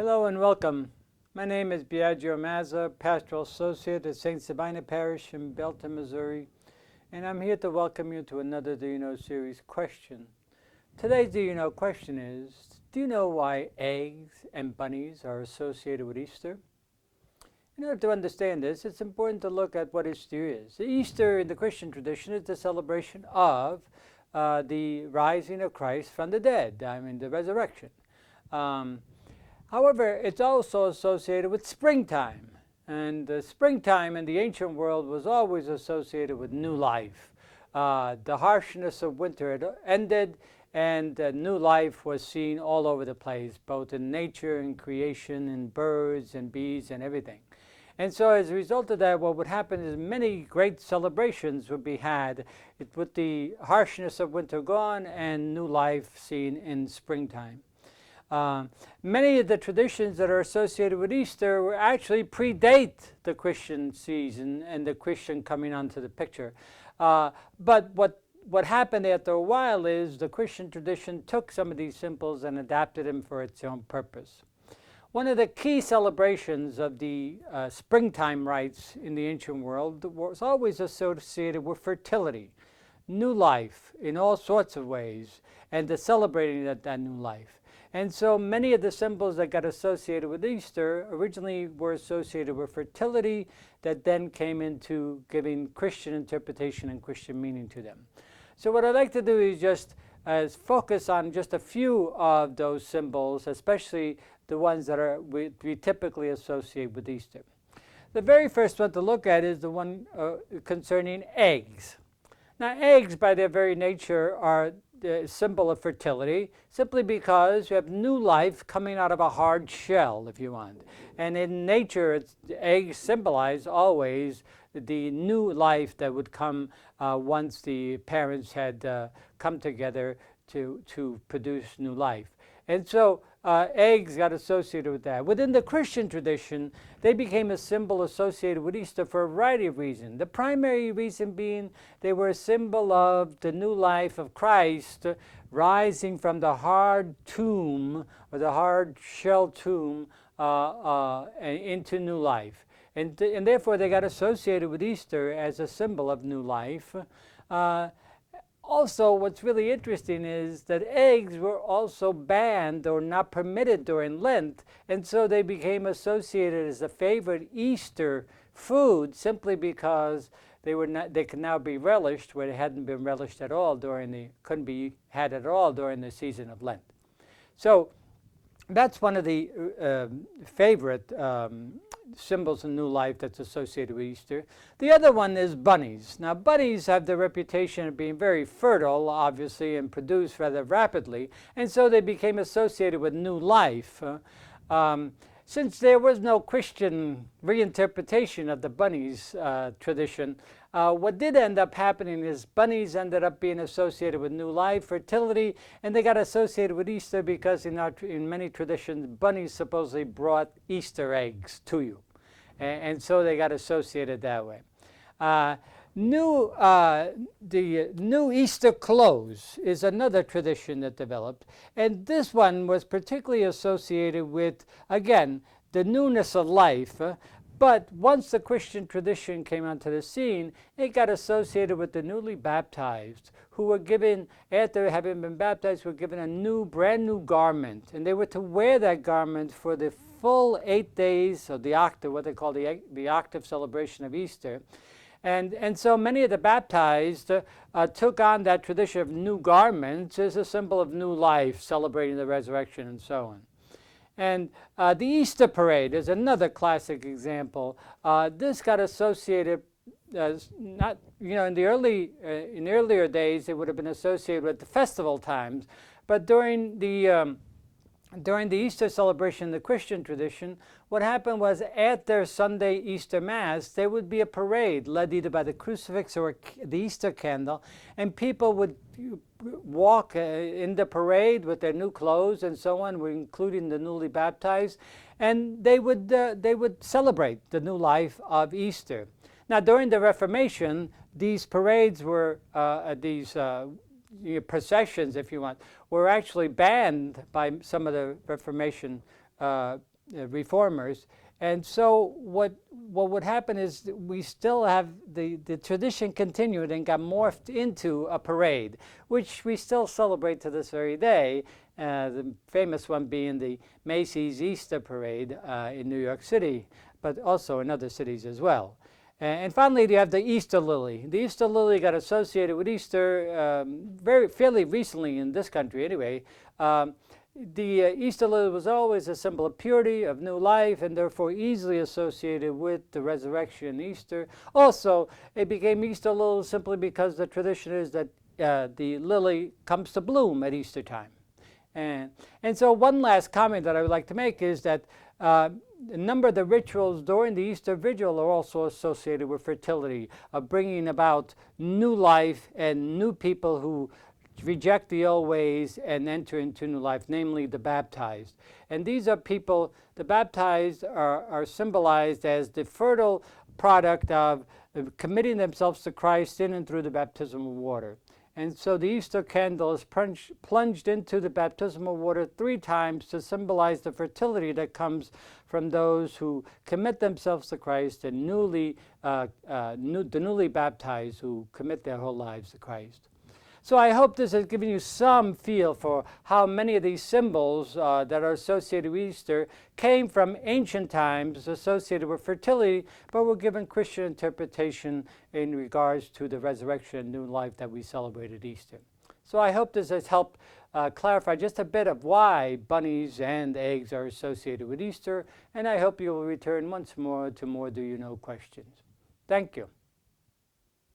Hello and welcome. My name is Biagio Mazza, Pastoral Associate at St. Sabina Parish in Belton, Missouri, and I'm here to welcome you to another Do You Know series question. Today's Do You Know question is, do you know why eggs and bunnies are associated with Easter? In order to understand this, it's important to look at what Easter is. Easter in the Christian tradition is the celebration of the rising of Christ from the dead, the resurrection. However, it's also associated with springtime. And the springtime in the ancient world was always associated with new life. The harshness of winter had ended, and new life was seen all over the place, both in nature and creation, and birds and bees and everything. And so as a result of that, what would happen is many great celebrations would be had with the harshness of winter gone and new life seen in springtime. Many of the traditions that are associated with Easter were actually predate the Christian season and the Christian coming onto the picture. But what happened after a while is the Christian tradition took some of these symbols and adapted them for its own purpose. One of the key celebrations of the springtime rites in the ancient world was always associated with fertility, new life in all sorts of ways, and the celebrating that new life. And so many of the symbols that got associated with Easter originally were associated with fertility that then came into giving Christian interpretation and Christian meaning to them. So what I'd like to do is just focus on just a few of those symbols, especially the ones that we typically associate with Easter. The very first one to look at is the one concerning eggs. Now, eggs, by their very nature, are the symbol of fertility, simply because you have new life coming out of a hard shell, if you want. And in nature, eggs symbolize always the new life that would come once the parents had come together to produce new life. And so eggs got associated with that. Within the Christian tradition, they became a symbol associated with Easter for a variety of reasons. The primary reason being they were a symbol of the new life of Christ rising from the hard tomb, or the hard shell tomb, into new life. And therefore they got associated with Easter as a symbol of new life. Also, what's really interesting is that eggs were also banned or not permitted during Lent, and so they became associated as a favorite Easter food simply because they could now be relished where they hadn't been relished at all couldn't be had at all during the season of Lent. So that's one of the favorite symbols of new life that's associated with Easter. The other one is bunnies. Now, bunnies have the reputation of being very fertile, obviously, and produce rather rapidly, and so they became associated with new life. Since there was no Christian reinterpretation of the bunnies tradition, what did end up happening is bunnies ended up being associated with new life, fertility, and they got associated with Easter because in many traditions, bunnies supposedly brought Easter eggs to you. And so they got associated that way. The new Easter clothes is another tradition that developed, and this one was particularly associated with, again, the newness of life. But once the Christian tradition came onto the scene, it got associated with the newly baptized, who were given, after having been baptized, were given a brand new garment, and they were to wear that garment for the full 8 days of the octave, what they call the octave celebration of Easter. And so many of the baptized took on that tradition of new garments as a symbol of new life, celebrating the resurrection and so on. And the Easter parade is another classic example. This got associated, in the earlier days, it would have been associated with the festival times, but during the Easter celebration in the Christian tradition, what happened was at their Sunday Easter Mass, there would be a parade led either by the crucifix or the Easter candle, and people would walk in the parade with their new clothes and so on, including the newly baptized, and they would celebrate the new life of Easter. Now, during the Reformation, these parades were processions, if you want, were actually banned by some of the Reformation reformers. And so what would happen is that we still have the tradition continued and got morphed into a parade, which we still celebrate to this very day, the famous one being the Macy's Easter Parade in New York City, but also in other cities as well. And finally, you have the Easter lily. The Easter lily got associated with Easter fairly recently in this country anyway. The Easter lily was always a symbol of purity, of new life, and therefore easily associated with the resurrection Easter. Also, it became Easter lily simply because the tradition is that the lily comes to bloom at Easter time. And so one last comment that I would like to make is that a number of the rituals during the Easter Vigil are also associated with fertility, of bringing about new life and new people who reject the old ways and enter into new life, namely the baptized. And these are people, the baptized are symbolized as the fertile product of committing themselves to Christ in and through the baptismal water. And so the Easter candle is plunged into the baptismal water 3 times to symbolize the fertility that comes from those who commit themselves to Christ and the newly baptized who commit their whole lives to Christ. So I hope this has given you some feel for how many of these symbols that are associated with Easter came from ancient times associated with fertility, but were given Christian interpretation in regards to the resurrection and new life that we celebrate at Easter. So I hope this has helped clarify just a bit of why bunnies and eggs are associated with Easter, and I hope you will return once more to more Do You Know questions. Thank you.